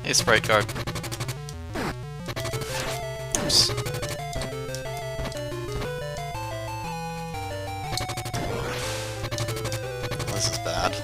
Hey, Sprite Guard. Oops. This is bad.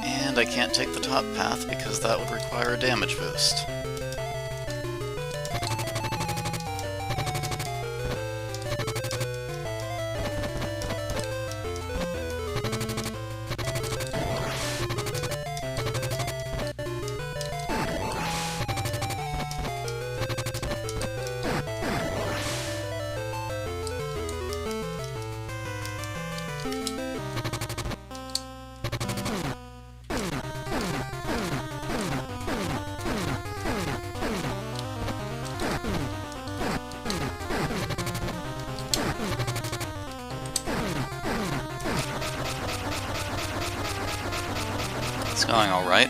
And I can't take the top path because that would require a damage boost. It's going alright.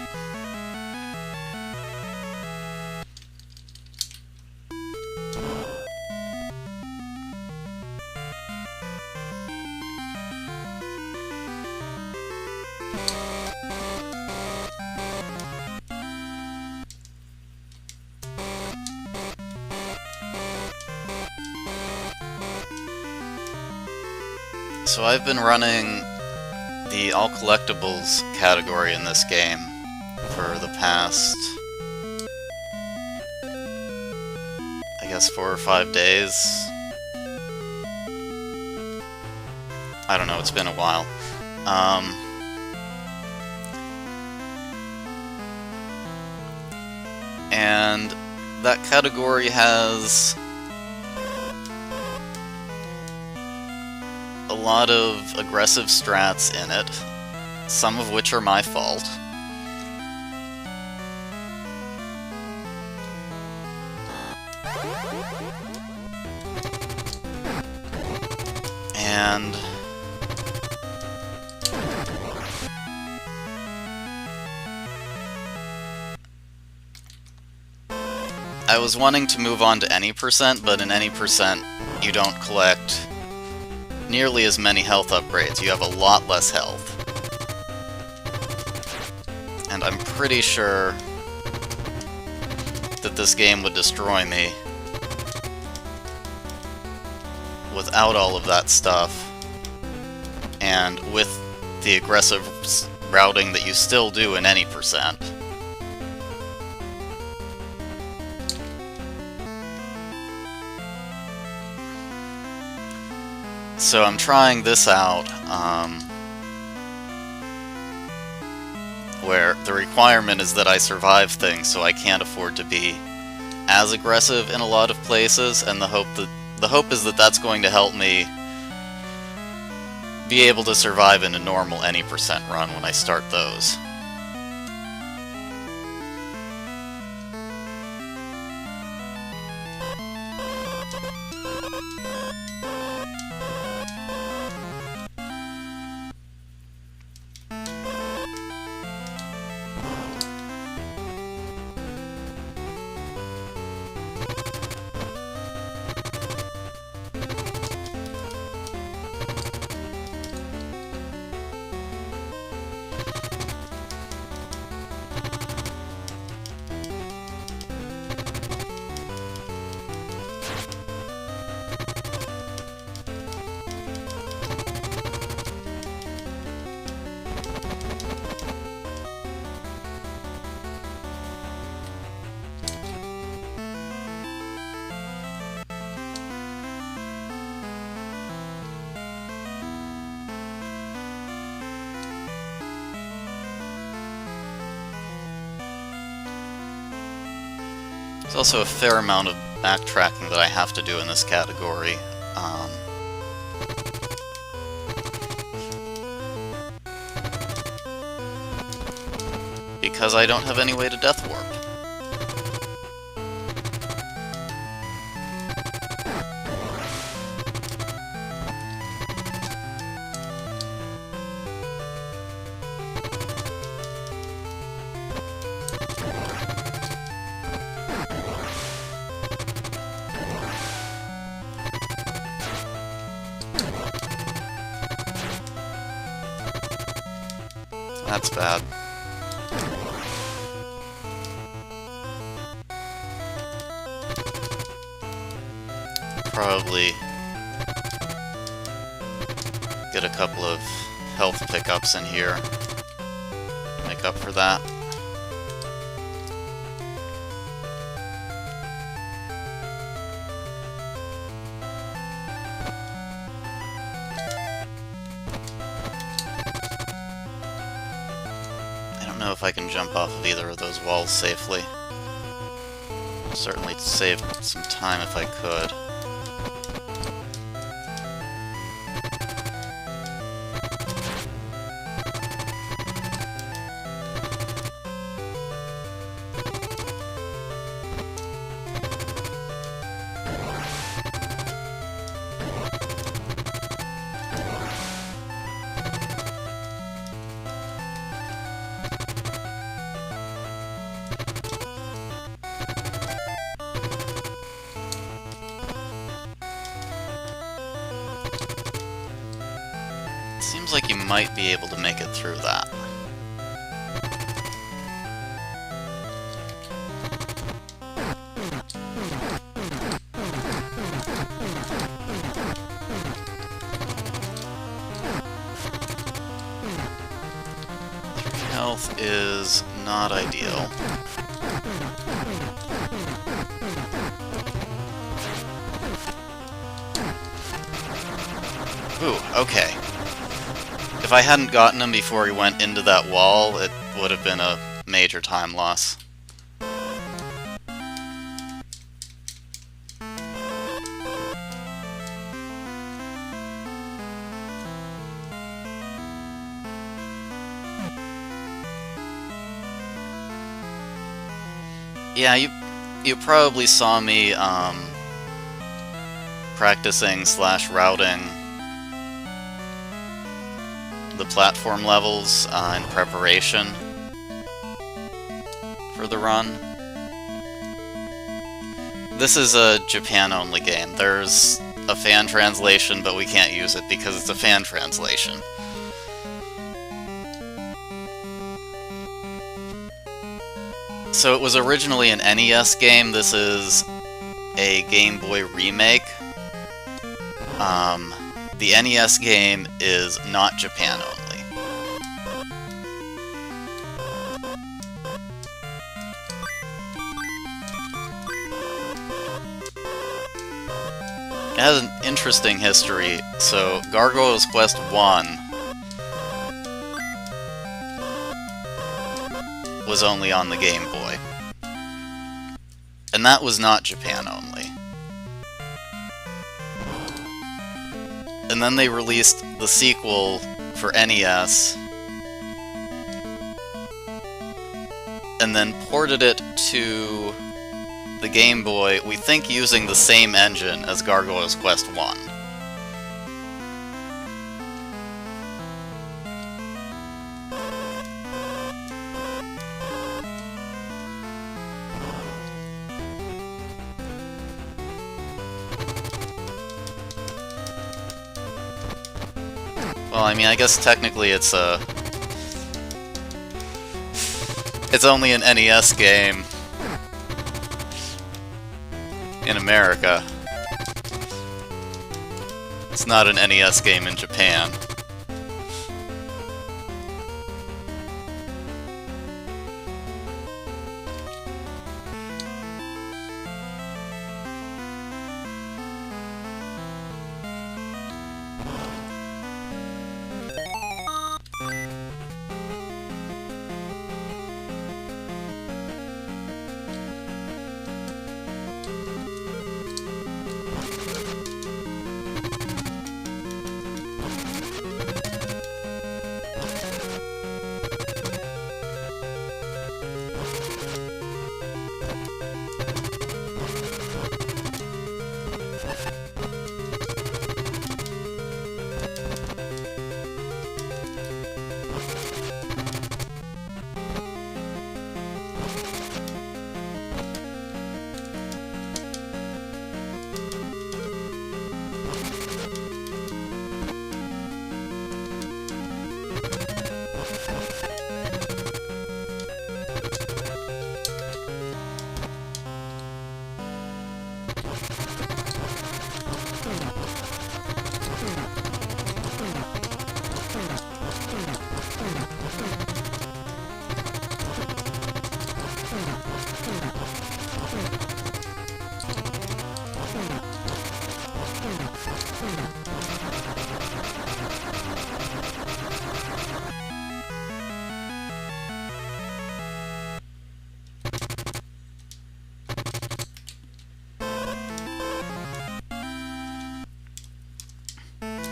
So I've been running the all collectibles category in this game for the past, I guess, 4 or 5 days. I don't know, it's been a while. And that category has a lot of aggressive strats in it, some of which are my fault. And I was wanting to move on to any percent, but in any percent you don't collect nearly as many health upgrades. You have a lot less health. And I'm pretty sure that this game would destroy me without all of that stuff, and with the aggressive routing that you still do in any percent. So I'm trying this out, where the requirement is that I survive things, so I can't afford to be as aggressive in a lot of places, and the hope is that that's going to help me be able to survive in a normal any percent run when I start those. There's also a fair amount of backtracking that I have to do in this category. Because I don't have any way to death warp. That's bad. Probably get a couple of health pickups in here. Make up for that. I don't know if I can jump off of either of those walls safely. Certainly save some time if I could. Seems like you might be able to make it through that. Health is not ideal. Ooh, okay. If I hadn't gotten him before he went into that wall, it would have been a major time loss. Yeah, you probably saw me practicing / routing the platform levels in preparation for the run. This is a Japan-only game. There's a fan translation, but we can't use it because it's a fan translation. So it was originally an NES game. This is a Game Boy remake. The NES game is not Japan only. It has an interesting history. So, Gargoyle's Quest 1 was only on the Game Boy. And that was not Japan only. And then they released the sequel for NES, and then ported it to the Game Boy, we think using the same engine as Gargoyle's Quest 1. Well, I mean, I guess technically it's only an NES game in America. It's not an NES game in Japan.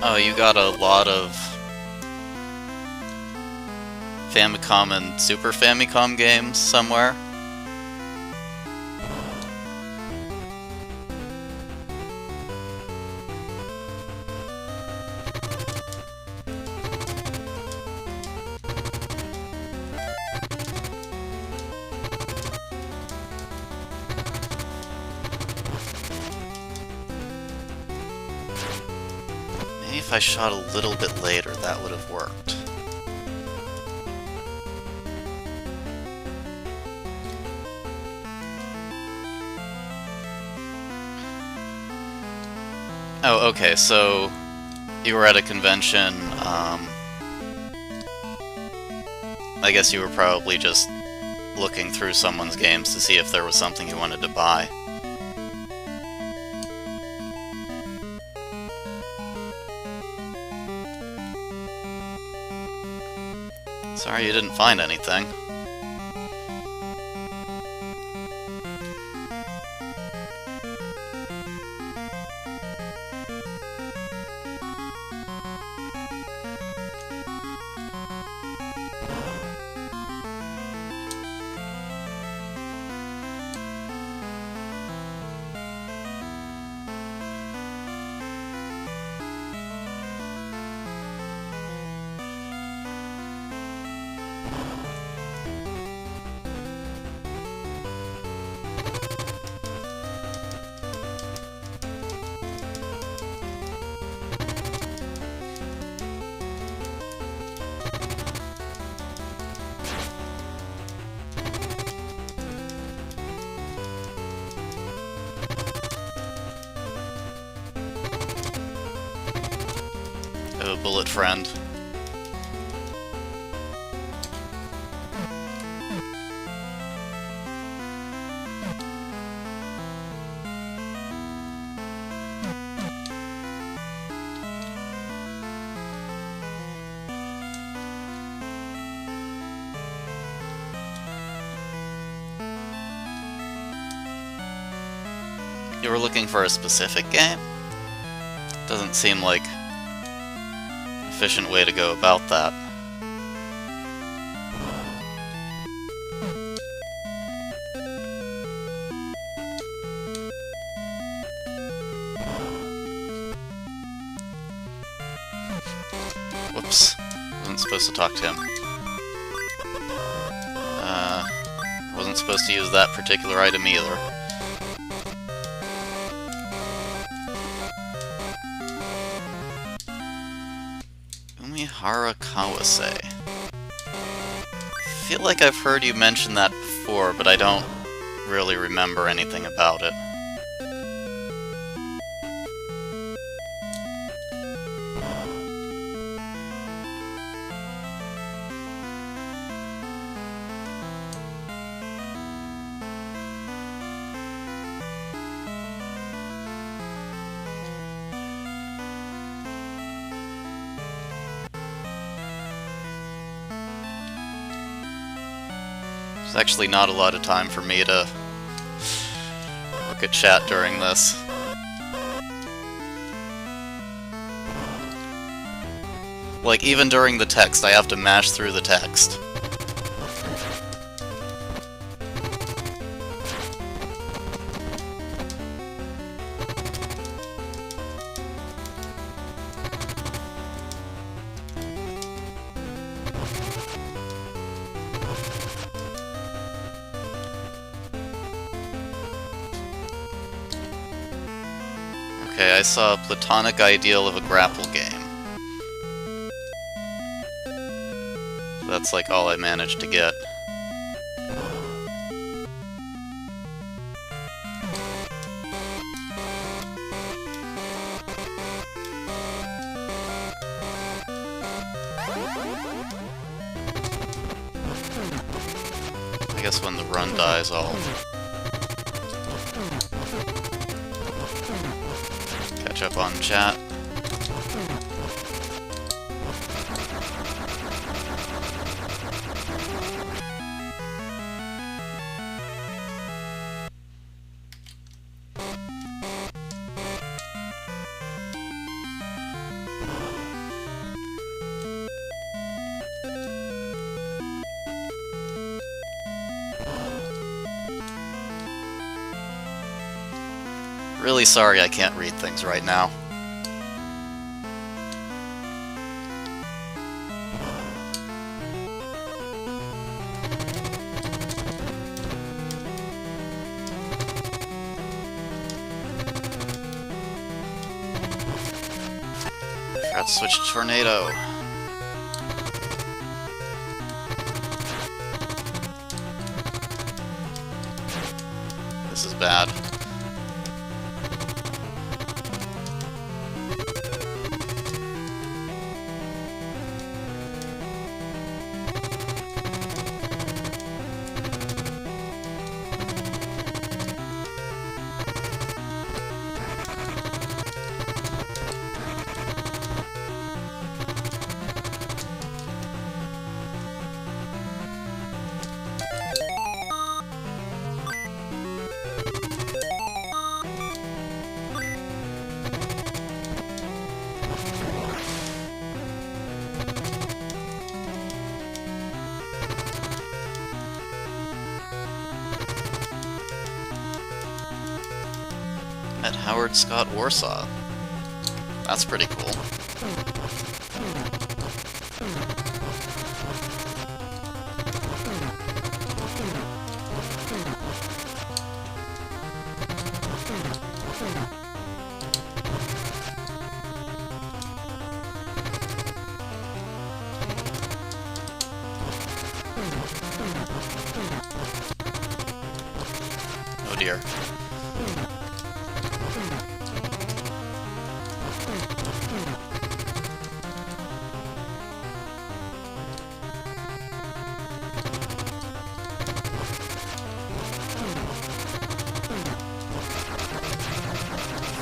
Oh, you got a lot of Famicom and Super Famicom games somewhere? Maybe if I shot a little bit later, that would have worked. Oh, okay, so you were at a convention, I guess you were probably just looking through someone's games to see if there was something you wanted to buy. Sorry you didn't find anything. Oh, bullet friend. You were looking for a specific game? Doesn't seem like an efficient way to go about that. Whoops. Wasn't supposed to talk to him. Wasn't supposed to use that particular item either. Umihara Kawase. I feel like I've heard you mention that before, but I don't really remember anything about it. There's actually not a lot of time for me to look at chat during this. Like, even during the text, I have to mash through the text. Okay, I saw a platonic ideal of a grapple game. That's like all I managed to get. I guess when the run dies, I'll catch up on chat. Really sorry I can't read things right now. Forgot to switch to Tornado. This is bad. Met Howard Scott Warsaw. That's pretty cool. Oh dear.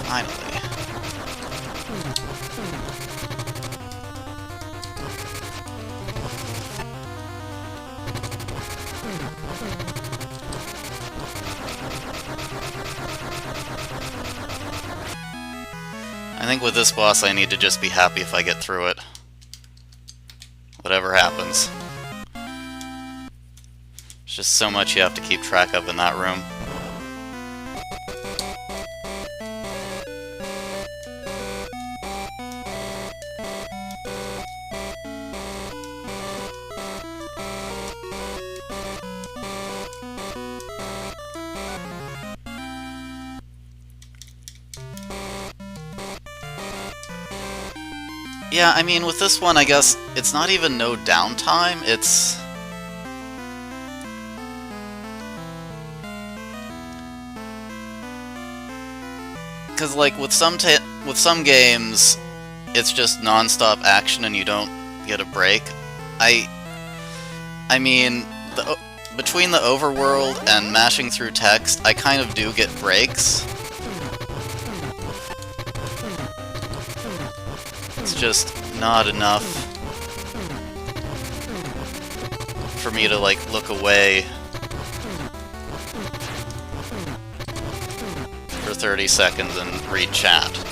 Finally. I think with this boss I need to just be happy if I get through it. Whatever happens. There's just so much you have to keep track of in that room. Yeah, I mean, with this one, I guess it's not even no downtime, it's... Because, like, with some games, it's just non-stop action and you don't get a break. I mean, between the overworld and mashing through text, I kind of do get breaks. It's just not enough for me to, like, look away for 30 seconds and read chat.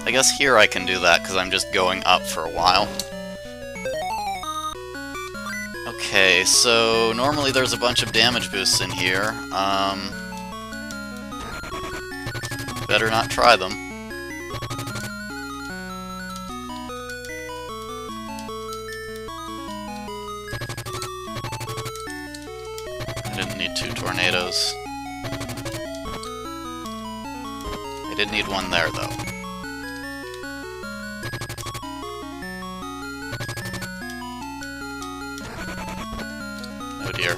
I guess here I can do that, because I'm just going up for a while. Okay, so normally there's a bunch of damage boosts in here. Better not try them. I didn't need 2 tornadoes. I did need one there, though. Oh dear.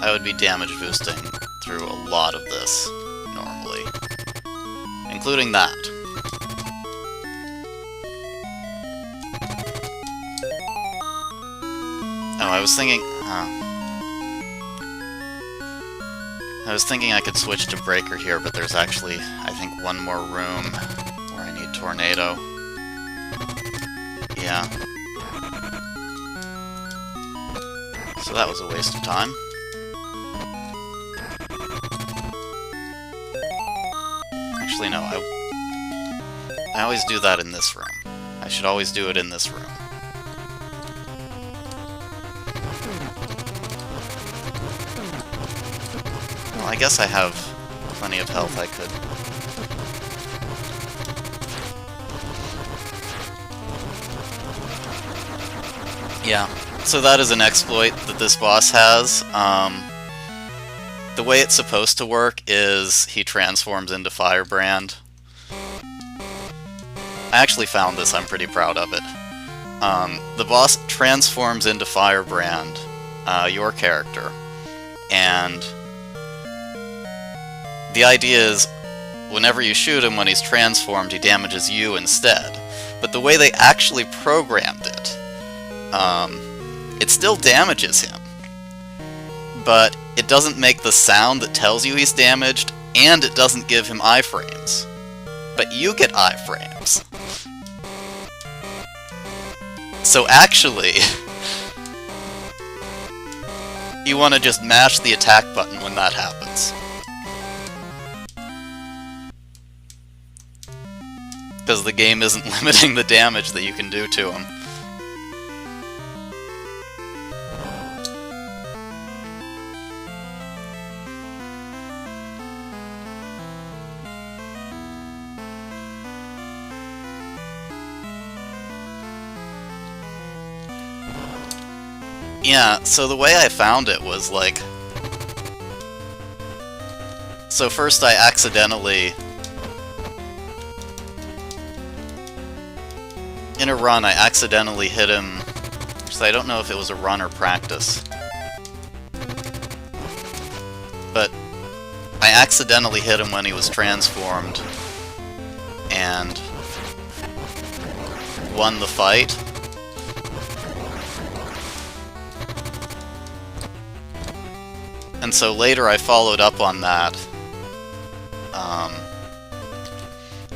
I would be damage boosting through a lot of this, normally. Including that. Oh, I was thinking... I was thinking I could switch to Breaker here, but there's actually, I think, one more room where I need Tornado. Yeah. So that was a waste of time. Actually, no, I always do that in this room. I should always do it in this room. Well, I guess I have plenty of health I could... Yeah, so that is an exploit that this boss has. The way it's supposed to work is he transforms into Firebrand. I actually found this, I'm pretty proud of it. The boss transforms into Firebrand, your character, and the idea is whenever you shoot him when he's transformed, he damages you instead. But the way they actually programmed it, it still damages him, but it doesn't make the sound that tells you he's damaged, and it doesn't give him iframes. But you get iframes. So actually, you want to just mash the attack button when that happens. Because the game isn't limiting the damage that you can do to him. Yeah, so the way I found it was like... So first I accidentally... In a run, I accidentally hit him... So I don't know if it was a run or practice. But I accidentally hit him when he was transformed. And won the fight. And so later I followed up on that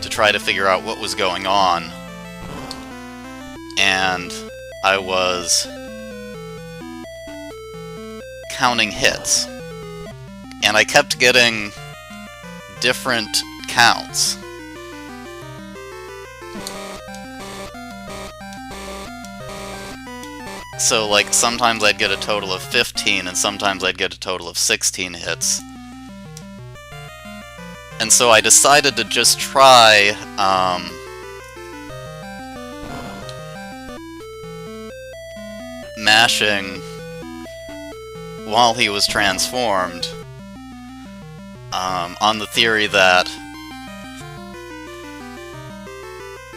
to try to figure out what was going on. And I was counting hits. And I kept getting different counts. So, like, sometimes I'd get a total of 15, and sometimes I'd get a total of 16 hits. And so I decided to just try, mashing while he was transformed, on the theory that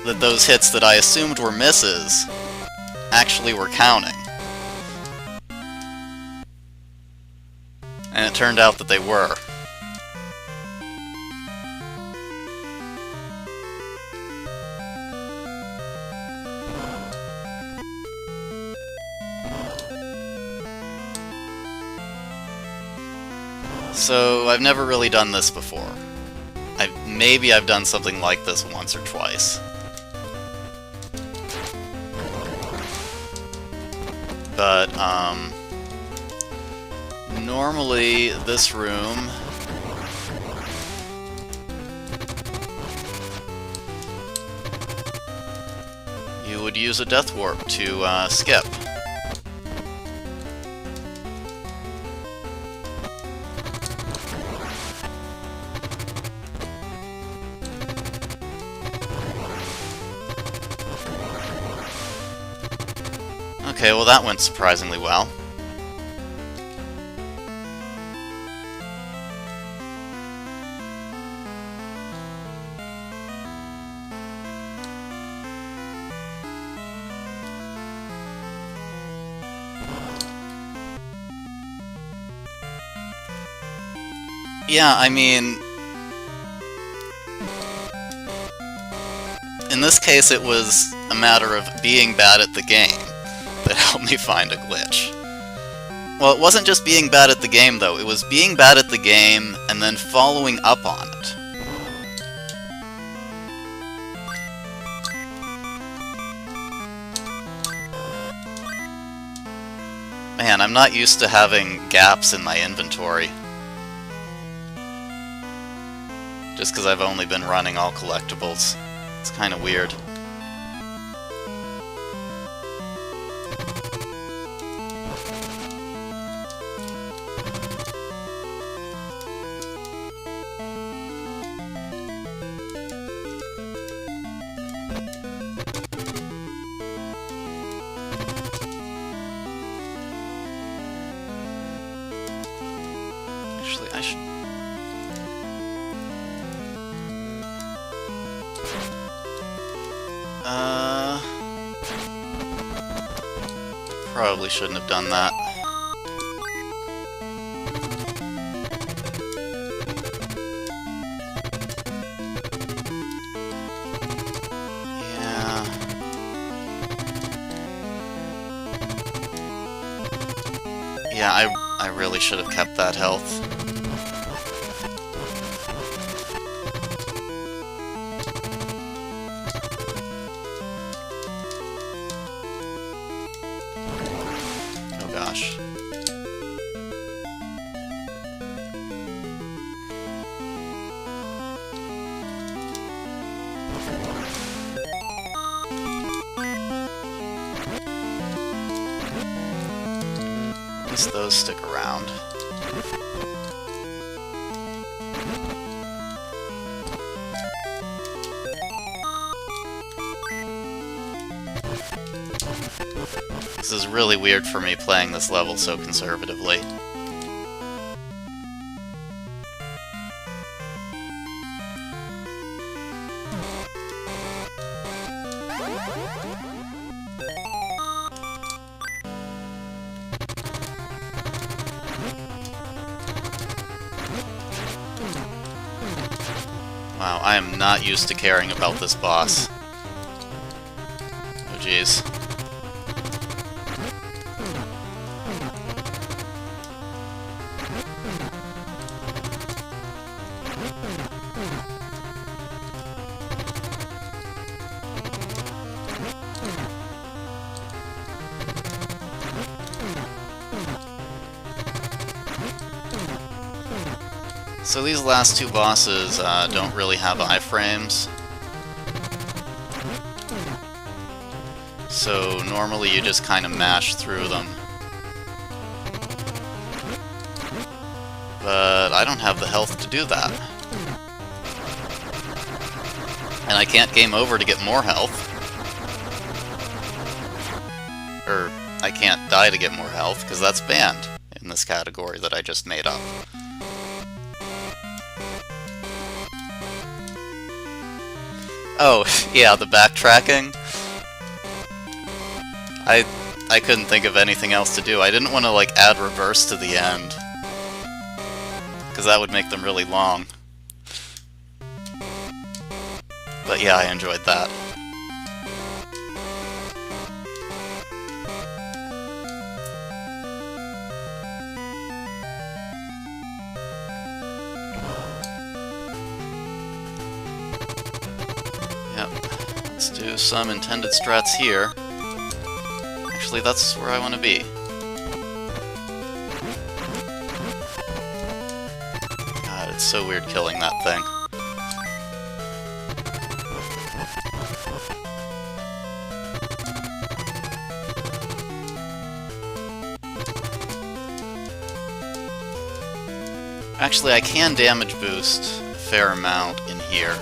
those hits that I assumed were misses actually were counting. And it turned out that they were. So, I've never really done this before. Maybe I've done something like this once or twice. But, normally, this room... you would use a Death Warp to, skip. Okay, well that went surprisingly well. Yeah, I mean, in this case it was a matter of being bad at the game that helped me find a glitch. Well, it wasn't just being bad at the game, though. It was being bad at the game and then following up on it. Man, I'm not used to having gaps in my inventory. Just because I've only been running all collectibles. It's kind of weird. Actually, I should... Probably shouldn't have done that. Yeah, I really should have kept that health. Oh gosh. At least those stick around. This is really weird for me playing this level so conservatively. Wow, I am not used to caring about this boss. Oh jeez. So these last two bosses don't really have iframes. So normally you just kind of mash through them. But I don't have the health to do that. And I can't game over to get more health. Or, I can't die to get more health, because that's banned in this category that I just made up. Oh, yeah, the backtracking. I couldn't think of anything else to do. I didn't want to, like, add reverse to the end. Because that would make them really long. But yeah, I enjoyed that. Yep. Let's do some intended strats here. Actually, that's where I want to be. God, it's so weird killing that thing. Actually, I can damage boost a fair amount in here.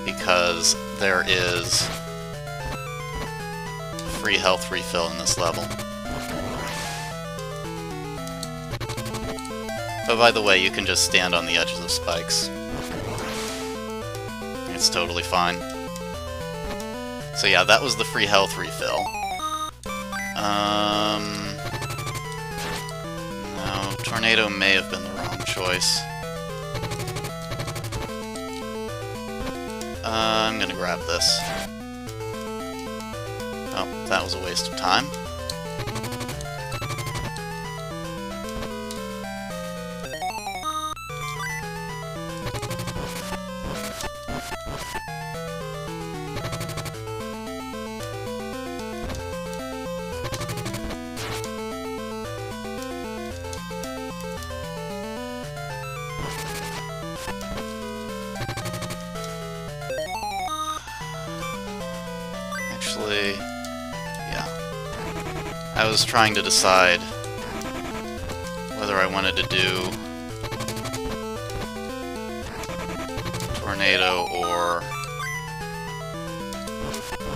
Because there is free health refill in this level. Oh, by the way, you can just stand on the edges of spikes. It's totally fine. So yeah, that was the free health refill. No, Tornado may have been the wrong choice. I'm gonna grab this. Oh, that was a waste of time. Actually, yeah. I was trying to decide whether I wanted to do Tornado or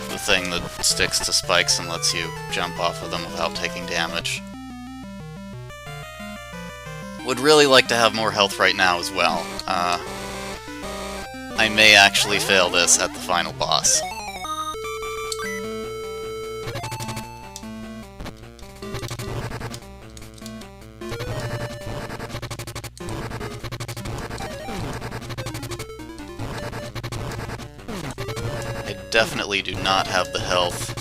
the thing that sticks to spikes and lets you jump off of them without taking damage. Would really like to have more health right now as well. I may actually fail this at the final boss. I definitely do not have the health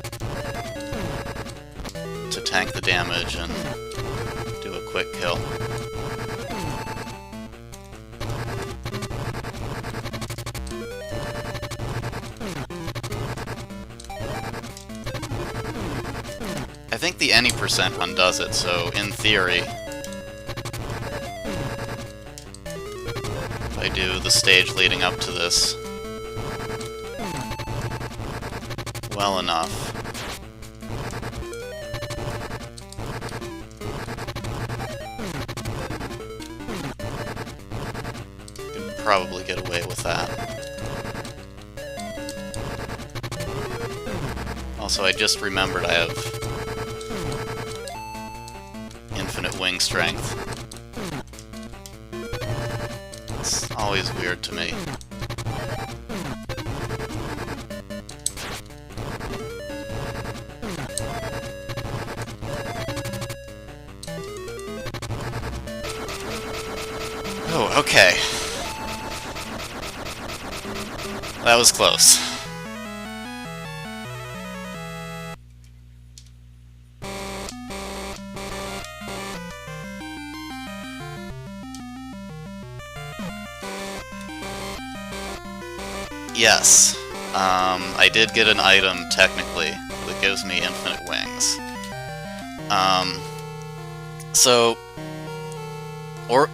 to tank the damage and do a quick kill. I think the any percent run does it, so in theory, if I do the stage leading up to this well enough, I can probably get away with that. Also, I just remembered I have infinite wing strength. It's always weird to me. Oh, okay. That was close. Yes, I did get an item, technically, that gives me infinite wings.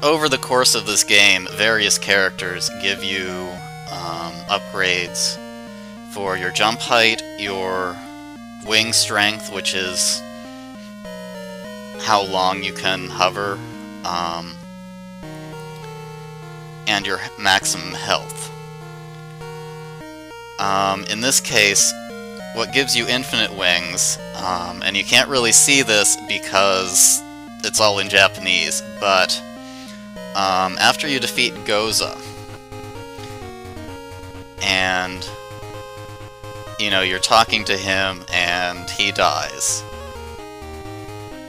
Over the course of this game, various characters give you upgrades for your jump height, your wing strength, which is how long you can hover, and your maximum health. In this case, what gives you infinite wings, and you can't really see this because it's all in Japanese, but after you defeat Goza, and, you know, you're talking to him and he dies,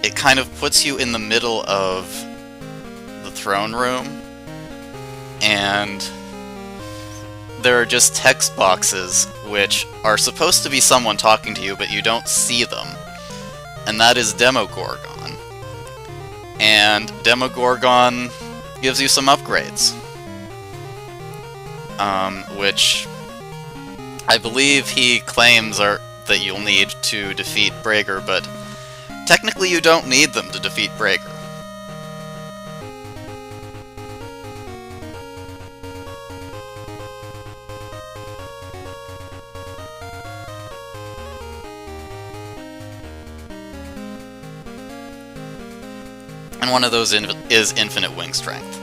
it kind of puts you in the middle of the throne room, and there are just text boxes which are supposed to be someone talking to you, but you don't see them. And that is Demogorgon. And Demogorgon gives you some upgrades. Which I believe he claims are that you'll need to defeat Brager, but technically you don't need them to defeat Brager. And one of those is infinite wing strength.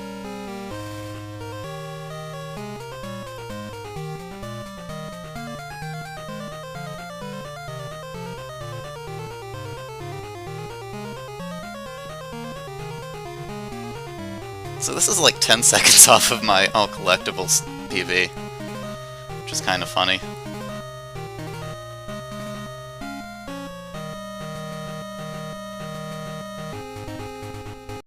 So this is like 10 seconds off of my all collectibles PV, which is kind of funny.